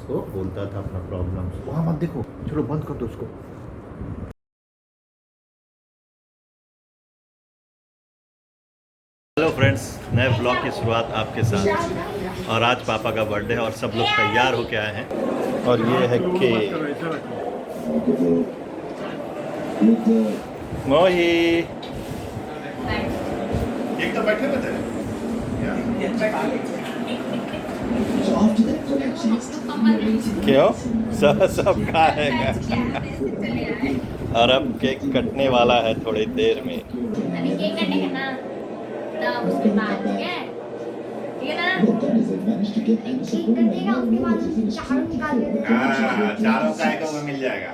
को बोलता था अपना प्रॉब्लम। वहाँ मत देखो, चलो बंद कर दो उसको। हेलो फ्रेंड्स, नए ब्लॉग की शुरुआत आपके साथ। और आज पापा का बर्थडे है और सब लोग तैयार होके आए हैं। और ये है केक। मोही एक तो बैठे थे। क्यों? सब खाएगा। और अब केक कटने वाला है थोड़ी देर में। अभी केक कटेगा ना, तब उसके बाद ठीक है ना, केक कटेगा उसके बाद चारों निकाल देंगे। चारों का एक में मिल जाएगा।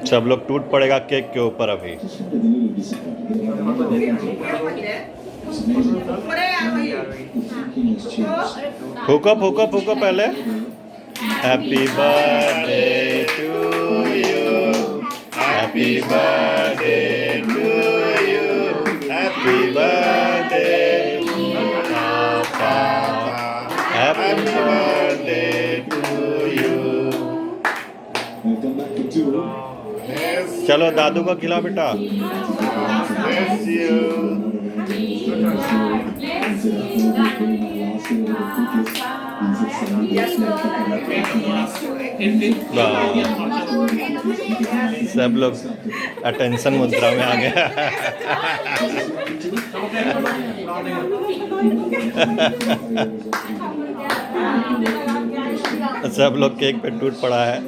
सब लोग टूट पड़ेगा केक के ऊपर अभी। फूको फूको फूको पहले। Happy birthday to you, happy birthday to you, happy birthday papa, happy birthday to you. चलो दादू को खिलाओ बेटा। Bless you. सब लोग अटेंशन मुद्रा में आ गया। सब लोग केक पे टूट पड़ा है।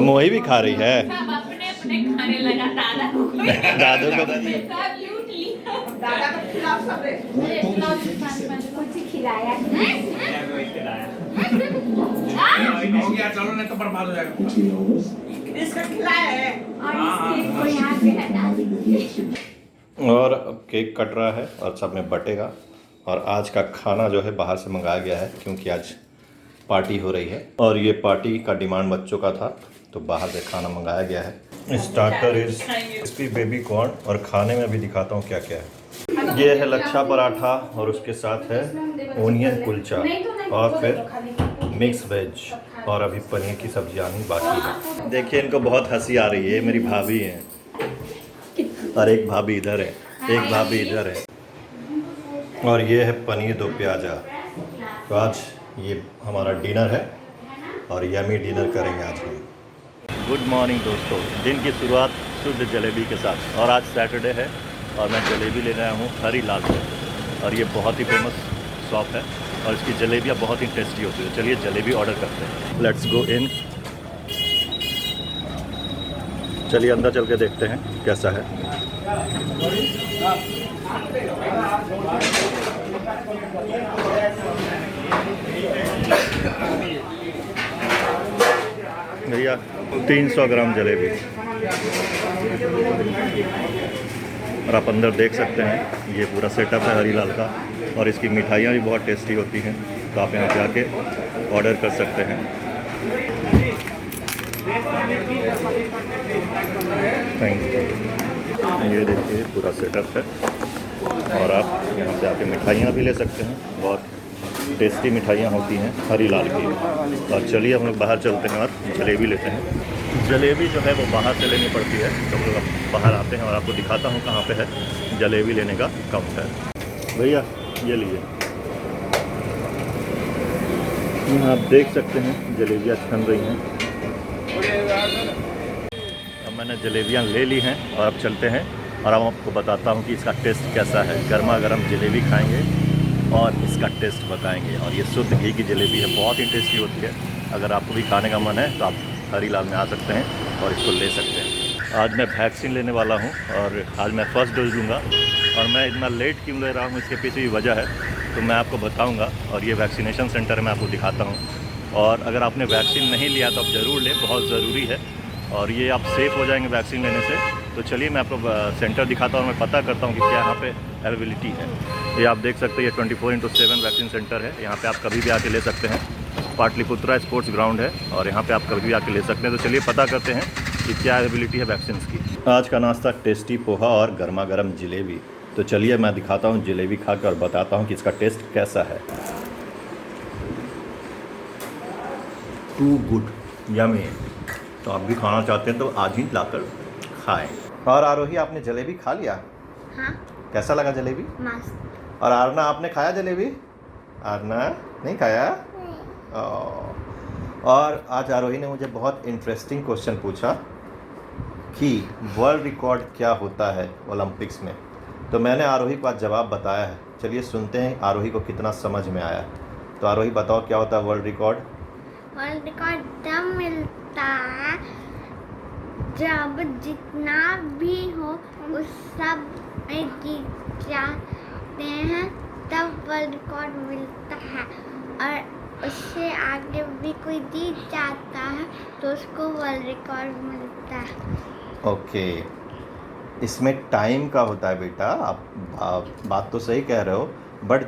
मोही भी खा रही है। अपने खाने लगा दादू को दादा को खिलाओ सब कुछ खिलाया हो गया, चलो नहीं तो बर्बाद हो जाएगा। इसका खिलाया है और इस केक को यहाँ पे हटा दीजिए। और अब केक कट रहा है और सब में बटेगा। और आज का खाना जो है बाहर से मंगाया गया है क्योंकि आज पार्टी हो रही है और ये पार्टी का डिमांड बच्चों का था तो बाहर से खाना मंगाया गया है। Starter is crispy baby corn और खाने में भी दिखाता हूँ क्या क्या है। ये है लच्छा पराठा और उसके साथ है ओनियन कुलचा और फिर मिक्स वेज और अभी पनीर की सब्जी आनी बाकी है। देखिए इनको बहुत हंसी आ रही है। मेरी भाभी है और एक भाभी इधर है, एक भाभी इधर है। और ये है पनीर दो प्याजा। तो आज ये हमारा डिनर है और यमी डिनर करेंगे आज हम। गुड मॉर्निंग दोस्तों, दिन की शुरुआत शुद्ध जलेबी के साथ। और आज सैटरडे है और मैं जलेबी ले रहा हूँ हरी लाल से। और ये बहुत ही फेमस शॉप है और इसकी जलेबियाँ बहुत ही टेस्टी होती है। चलिए जलेबी ऑर्डर करते हैं। लेट्स गो इन। चलिए अंदर चल के देखते हैं कैसा है। भैया 300 ग्राम जलेबी। और आप अंदर देख सकते हैं ये पूरा सेटअप है हरीलाल का। और इसकी मिठाइयाँ भी बहुत टेस्टी होती हैं तो आप यहाँ जाके ऑर्डर कर सकते हैं। Thank you. ये देखिए पूरा सेटअप है और आप यहाँ पे आके मिठाइयाँ भी ले सकते हैं। बहुत टेस्टी मिठाइयाँ होती हैं हरीलाल की। और चलिए हम लोग बाहर चलते हैं और जलेबी लेते हैं। जलेबी जो है वो बाहर से लेनी पड़ती है तो हम लोग बाहर आते हैं और आपको दिखाता हूँ कहाँ पे है जलेबी लेने का काउंटर। भैया ये लीजिए, यहाँ आप देख सकते हैं जलेबियाँ छन रही हैं। अब मैंने जलेबियाँ ले ली हैं और अब चलते हैं और अब आपको बताता हूँ कि इसका टेस्ट कैसा है। गर्मा गर्म जलेबी खाएंगे और इसका टेस्ट बताएंगे। और ये शुद्ध घी की जलेबी है, बहुत ही टेस्टी होती है। अगर आपको भी खाने का मन है तो आप हरीलाल में आ सकते हैं और इसको ले सकते हैं। आज मैं वैक्सीन लेने वाला हूँ और आज मैं फ़र्स्ट डोज लूँगा। और मैं इतना लेट क्यों ले रहा हूँ इसके पीछे भी वजह है तो मैं आपको बताऊँगा। और ये वैक्सीनेशन सेंटर मैं आपको दिखाता हूँ। और अगर आपने वैक्सीन नहीं लिया तो आप ज़रूर लें, बहुत ज़रूरी है। और ये आप सेफ़ हो जाएंगे वैक्सीन लेने से। तो चलिए मैं आपको सेंटर दिखाता हूँ और मैं पता करता हूँ कि क्या यहाँ पे अवेलेबिलिटी है। ये आप देख सकते हैं ये 24/7 वैक्सीन सेंटर है। यहाँ पे आप कभी भी आके ले सकते हैं। पाटलिपुत्रा स्पोर्ट्स ग्राउंड है और यहाँ पे आप कभी भी आके ले सकते हैं। तो चलिए पता करते हैं कि क्या अवेलेबिलिटी है वैक्सीन की। आज का नाश्ता टेस्टी पोहा और गर्मा गर्म जलेबी। तो चलिए मैं दिखाता हूँ जलेबी खा कर और बताता हूँ कि इसका टेस्ट कैसा है। Too good, yummy. तो आप भी खाना चाहते हैं तो आज ही लाकर खाएं। और आरोही, आपने जलेबी खा लिया? हाँ कैसा लगा जलेबी? मस्त। और आरना, आपने खाया जलेबी? आरना नहीं खाया? और आज आरोही ने मुझे बहुत इंटरेस्टिंग क्वेश्चन पूछा कि वर्ल्ड रिकॉर्ड क्या होता है ओलंपिक्स में। तो मैंने आरोही को आज जवाब बताया है। चलिए सुनते हैं आरोही को कितना समझ में आया। तो आरोही बताओ, क्या होता है वर्ल्ड रिकॉर्ड? वर्ल्ड रिकॉर्ड तब मिलता है जब जितना भी हो उस सब में जीत जाते हैं, तब वर्ल्ड रिकॉर्ड मिलता है। और उससे आगे भी कोई जीत जाता है तो उसको वर्ल्ड रिकॉर्ड मिलता है। ओके, इसमें टाइम का होता है बेटा। आप बात तो सही कह रहे हो, बट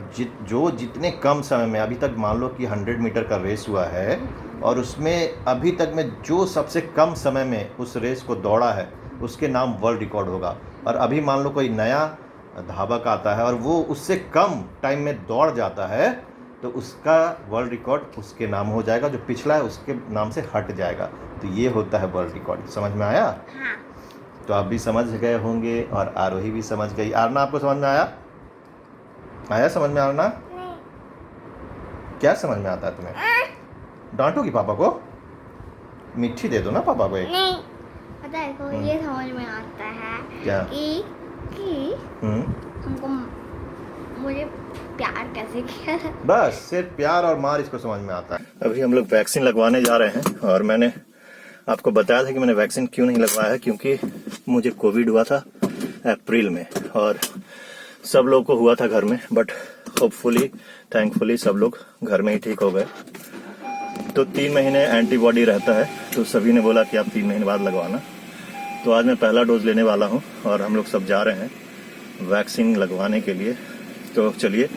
जितने कम समय में, अभी तक मान लो कि 100 मीटर का रेस हुआ है और उसमें अभी तक में जो सबसे कम समय में उस रेस को दौड़ा है उसके नाम वर्ल्ड रिकॉर्ड होगा। और अभी मान लो कोई नया धावक आता है और वो उससे कम टाइम में दौड़ जाता है तो उसका वर्ल्ड रिकॉर्ड उसके नाम हो जाएगा, जो पिछला है उसके नाम से हट जाएगा। तो ये होता है वर्ल्ड रिकॉर्ड। समझ में आया? हाँ। तो आप भी समझ गए होंगे और आरोही भी समझ गई। आरना, आपको समझ में आया? आया समझ में? आरना, क्या समझ में आता है तुम्हें? डांटोगी पापा को? मिट्टी दे दो ना पापा को एक। नहीं, पता है को ये समझ में आता है क्या? कि हमको मुझे प्यार कैसे किया। बस सिर्फ प्यार और मार इसको समझ में आता है। अभी हम लोग वैक्सीन लगवाने जा रहे हैं और मैंने आपको बताया था कि मैंने वैक्सीन क्यों नहीं लगवाया है, क्योंकि मुझे कोविड हुआ था अप्रैल में और सब लोग को हुआ था घर में, बट होपफुली थैंकफुली सब लोग घर में ही ठीक हो गए। तो 3 महीने एंटीबॉडी रहता है, तो सभी ने बोला कि आप 3 महीने बाद लगवाना। तो आज मैं पहला डोज लेने वाला हूं और हम लोग सब जा रहे हैं वैक्सीन लगवाने के लिए। तो चलिए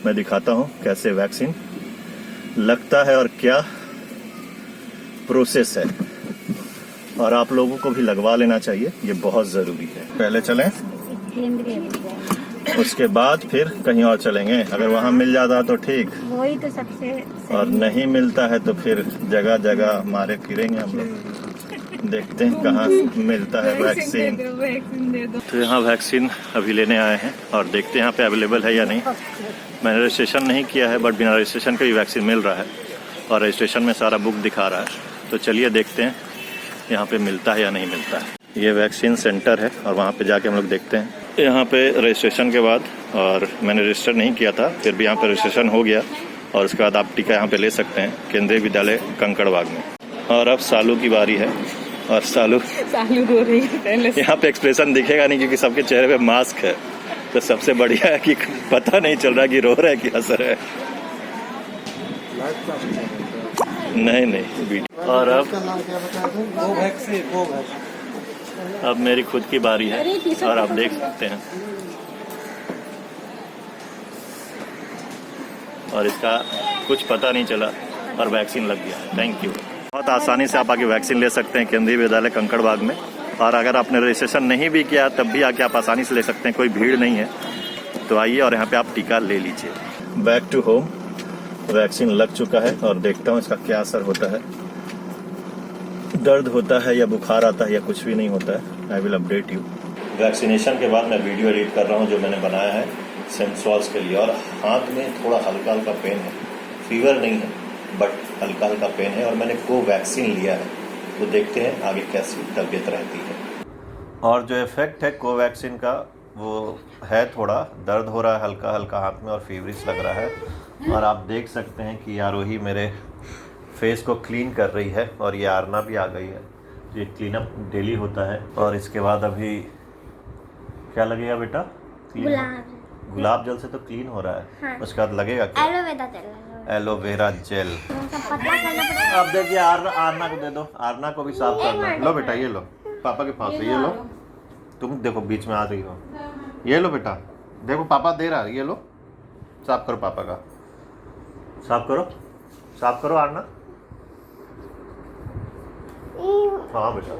मैं दिखाता हूं कैसे वैक्सीन लगता है और क्या प्रोसेस है, और आप लोगों को भी लगवा लेना चाहिए, ये बहुत ज़रूरी है। पहले चलें, उसके बाद फिर कहीं और चलेंगे। अगर वहाँ मिल जाता तो ठीक, वही तो सबसे और नहीं मिलता है तो फिर जगह जगह मारे फिरेंगे हम लोग। देखते हैं कहाँ मिलता है वैक्सीन। तो यहाँ वैक्सीन अभी लेने आए हैं और देखते हैं यहाँ पे अवेलेबल है या नहीं। मैंने रजिस्ट्रेशन नहीं किया है, बट बिना रजिस्ट्रेशन के भी वैक्सीन मिल रहा है और रजिस्ट्रेशन में सारा बुक दिखा रहा है। तो चलिए देखते हैं यहाँ पे मिलता है या नहीं मिलता है। ये वैक्सीन सेंटर है और वहाँ पे जाके हम लोग देखते हैं। यहाँ पे रजिस्ट्रेशन के बाद, और मैंने रजिस्टर नहीं किया था, फिर भी यहाँ पे रजिस्ट्रेशन हो गया और उसके बाद आप टीका यहाँ पे ले सकते हैं केंद्रीय विद्यालय कंकड़बाग में। और अब सालू की बारी है और सालू रो रही है। यहाँ पे एक्सप्रेशन दिखेगा नहीं क्योंकि सबके चेहरे पे मास्क है, तो सबसे बढ़िया है कि पता नहीं चल रहा कि रो रहा है कि हंस रहा है। नहीं। और अब मेरी खुद की बारी है और आप देख सकते हैं, और इसका कुछ पता नहीं चला और वैक्सीन लग गया। Thank you. बहुत आसानी से आप आके वैक्सीन ले सकते हैं केंद्रीय विद्यालय कंकड़बाग में, और अगर आपने रजिस्ट्रेशन नहीं भी किया तब भी आके आप आसानी से ले सकते हैं, कोई भीड़ नहीं है। तो आइए और यहाँ पे आप टीका ले लीजिए। बैक टू होम, वैक्सीन लग चुका है और देखता हूँ इसका क्या असर होता है। दर्द होता है या बुखार आता है या कुछ भी नहीं होता है। I will update you. Vaccination के बाद मैं वीडियो एडिट कर रहा हूँ जो मैंने बनाया है सेंसॉल्स के लिए, और हाथ में थोड़ा हल्का हल्का पेन है, फीवर नहीं है बट हल्का हल्का पेन है, और मैंने कोवैक्सीन लिया है। तो देखते हैं आगे कैसी तबीयत रहती है। और जो इफेक्ट है कोवैक्सीन का वो है, थोड़ा दर्द हो रहा है हल्का हल्का हाथ में और फीवरिश लग रहा है। और आप देख सकते हैं कि आरोही मेरे फेस को क्लीन कर रही है और ये आरना भी आ गई है। ये क्लीन अप डेली होता है। और इसके बाद अभी क्या लगेगा बेटा? गुलाब जल से तो क्लीन हो रहा है। हाँ। उसके बाद लगेगा क्या? Aloe vera gel. अब देखिए आरना को दे दो, आरना को भी साफ करना है। लो बेटा, ये लो, पापा के पास है, ये लो। तुम देखो बीच में आ रही हो, ये लो बेटा, देखो पापा दे रहा है, ये लो, साफ करो पापा का, साफ करो आरना। हाँ बेटा,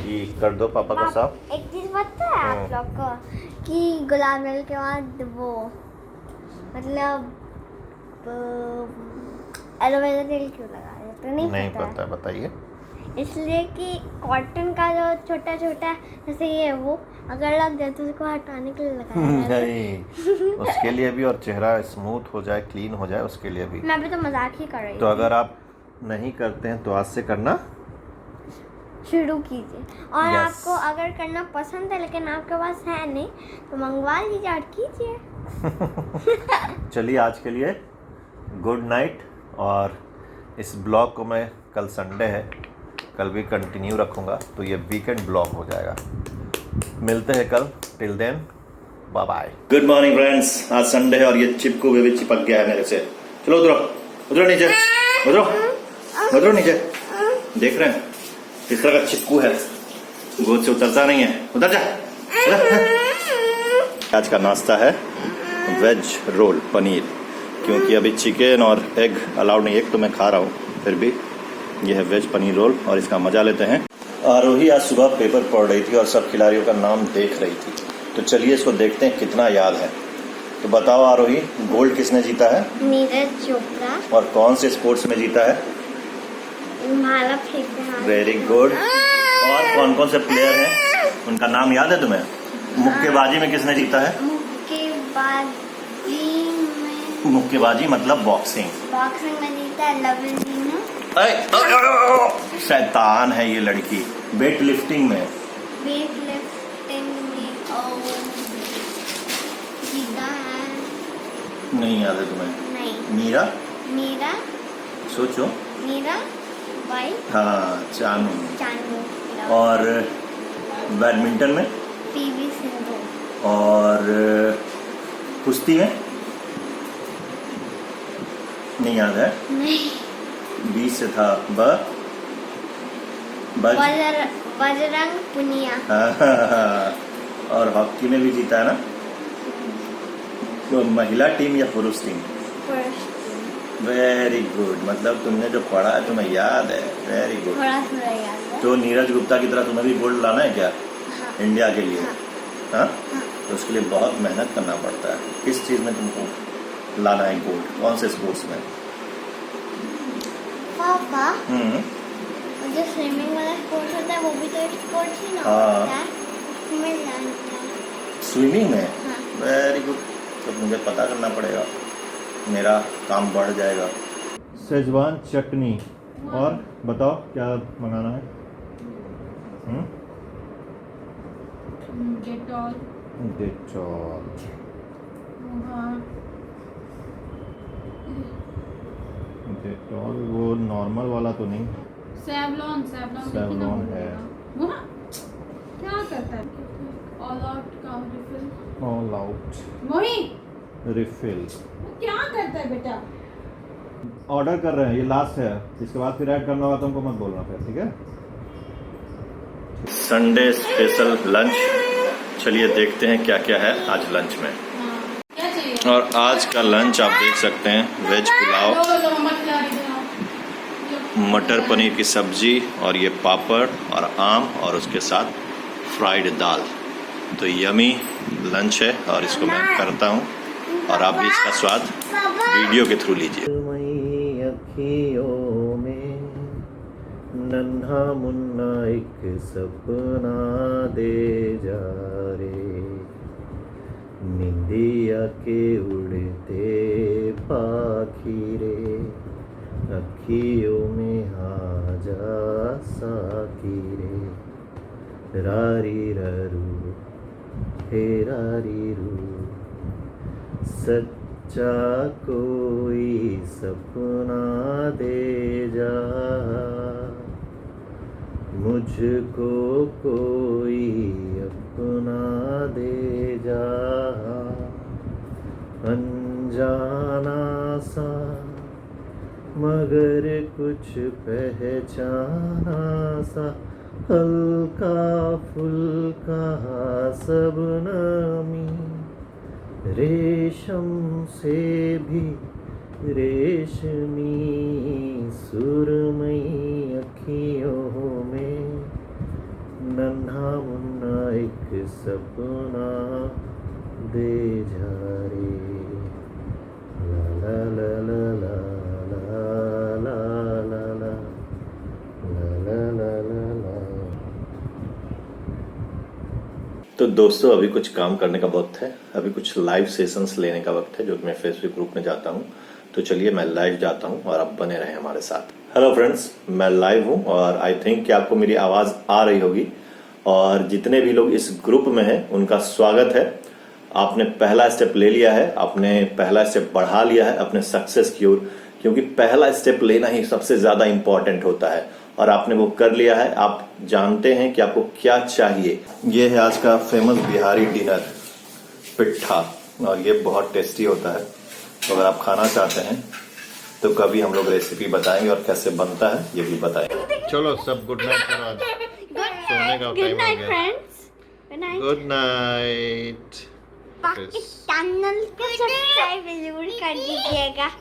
ये कर दो पापा का साफ। एक चीज पता है आप लोग को कि गुलाब जल के बाद वो मतलब एलोवेरा जेल क्यों लगाया? तो नहीं पता, बताइए। इसलिए कि कॉटन का जो छोटा छोटा जैसे ये वो अगर लग जाए तो उसको हटाने के लिए लगाया जाता है। नहीं, उसके लिए भी, और चेहरा स्मूथ हो जाए, क्लीन हो जाए, उसके लिए भी। मैं भी तो मजाक ही कर रही तो थी। अगर आप नहीं करते हैं तो आज से करना शुरू कीजिए, और Yes. आपको अगर करना पसंद है लेकिन आपके पास है नहीं तो मंगवा लीजिए और कीजिए। चलिए, आज के लिए गुड नाइट। और इस ब्लॉग को मैं, कल संडे है, कल भी कंटिन्यू रखूँगा, तो ये वीकेंड ब्लॉग हो जाएगा। मिलते हैं कल, till then bye bye. Good morning friends, आज संडे है और ये चिपकू भी चिपक गया है मेरे से। चलो उधरो, उधरो नीचे, उधरो, उधरो नीचे। देख रहे हैं इस तरह का चिपकू है, गोद से उतरता नहीं है, उधर जा। आज का नाश्ता है वेज रोल पनीर, क्योंकि अभी चिकन और एग अलाउड नहीं। एक तो मैं खा रहा हूँ, फिर भी ये है वेज पनीर रोल और इसका मजा लेते हैं। आरोही आज सुबह पेपर पढ़ रही थी और सब खिलाड़ियों का नाम देख रही थी, तो चलिए इसको देखते हैं कितना याद है। तो बताओ आरोही, गोल्ड किसने जीता है? नीरज चोपड़ा। और कौन से स्पोर्ट्स में जीता है? भाला फेंकना। Very good. और कौन कौन से प्लेयर हैं, उनका नाम याद है तुम्हें? मुक्केबाजी में किसने जीता है? मुक्केबाजी मतलब बॉक्सिंग में जीता है लवली ने। शैतान है ये लड़की। वेट लिफ्टिंग में जीता है। नहीं याद है तुम्हें? नहीं। मीरा सोचो। मीरा बाई। हाँ, चानू। और बैडमिंटन में पीवी सिंधु। और कुश्ती में नहीं याद है? नहीं। 20 से था बजरंग पुनिया। और हॉकी में भी जीता है ना? तो महिला टीम या पुरुष टीम? वेरी गुड, मतलब तुमने जो पढ़ा है तुम्हें याद है। Very good. थोड़ा याद है। तो नीरज गुप्ता की तरह तुम्हें भी गोल्ड लाना है क्या? हाँ। इंडिया के लिए? हाँ। तो उसके लिए बहुत मेहनत करना पड़ता है। किस चीज में तुमको लाना है गोल्ड? कौन से स्पोर्ट्स में? पापा, जो स्विमिंग वाला स्पोर्ट्स होता है वो भी तो एक स्पोर्ट्स ही ना होता है। हमें लाना है। स्विमिंग में? हाँ। Very good. तो मुझे पता करना पड़ेगा, मेरा काम बढ़ जाएगा। सेजवान चटनी। और बताओ क्या मंगाना है? डेटॉल। डेटॉल वो नॉर्मल वाला तो नहीं? सैवलॉन है। क्या करता है? ऑल आउट का रिफिल। ऑल आउट मोही रिफिल। क्या करता है बेटा? ऑर्डर कर रहे हैं, ये लास्ट है, इसके बाद फिर ऐड करना होगा तो हमको मत बोलना फिर, ठीक है? Sunday special lunch. चलिए देखते हैं क्या क्या है आज लंच में। क्या चाहिए? और आज का लंच आप देख सकते हैं, वेज पुलाव, मटर पनीर की सब्जी और ये पापड़ और आम और उसके साथ फ्राइड दाल। तो यमी लंच है और इसको मैं करता हूँ और आप भी इसका स्वाद वीडियो के थ्रू लीजिए। अखियों में नन्हा मुन्ना एक सपना दे जा रे, निंदिया के उड़ते पाखी रे, अखियों में आ जा साकी रे, रारी रू हे रारी रू, सच्चा कोई सपना दे जा, मुझको कोई अपना दे जा, अनजाना सा मगर कुछ पहचाना सा, हल्का फुल्का सबनमी, रेशम से भी रेशमी, सुरमई अखियों में नन्हा मुन्ना एक सपना दे जा रे, ला ला ला ला ला ला ला ला ला। दोस्तों अभी कुछ काम करने का वक्त है, अभी कुछ लाइव सेशंस लेने का वक्त है जो कि मैं फेसबुक ग्रुप में जाता हूँ। तो चलिए मैं लाइव जाता हूँ और आप बने रहें हमारे साथ। हेलो फ्रेंड्स, मैं लाइव हूँ और आई थिंक कि आपको मेरी आवाज आ रही होगी। और जितने भी लोग इस ग्रुप में हैं उनका स्वागत है। आपने पहला स्टेप ले लिया है, आपने पहला स्टेप बढ़ा लिया है अपने सक्सेस की ओर, क्योंकि पहला स्टेप लेना ही सबसे ज्यादा इंपॉर्टेंट होता है और आपने वो कर लिया है। आप जानते हैं कि आपको क्या चाहिए। ये है आज का फेमस बिहारी डिनर, पिट्ठा, और ये बहुत टेस्टी होता है। तो अगर आप खाना चाहते हैं तो कभी हम लोग रेसिपी बताएंगे और कैसे बनता है ये भी बताएंगे। चलो सब गुड नाइट करो, आज सोने का टाइम हो नाइट गया। Friends, good night. Good night. Channel को सब्सक्राइब जरूर कर दीजिएगा।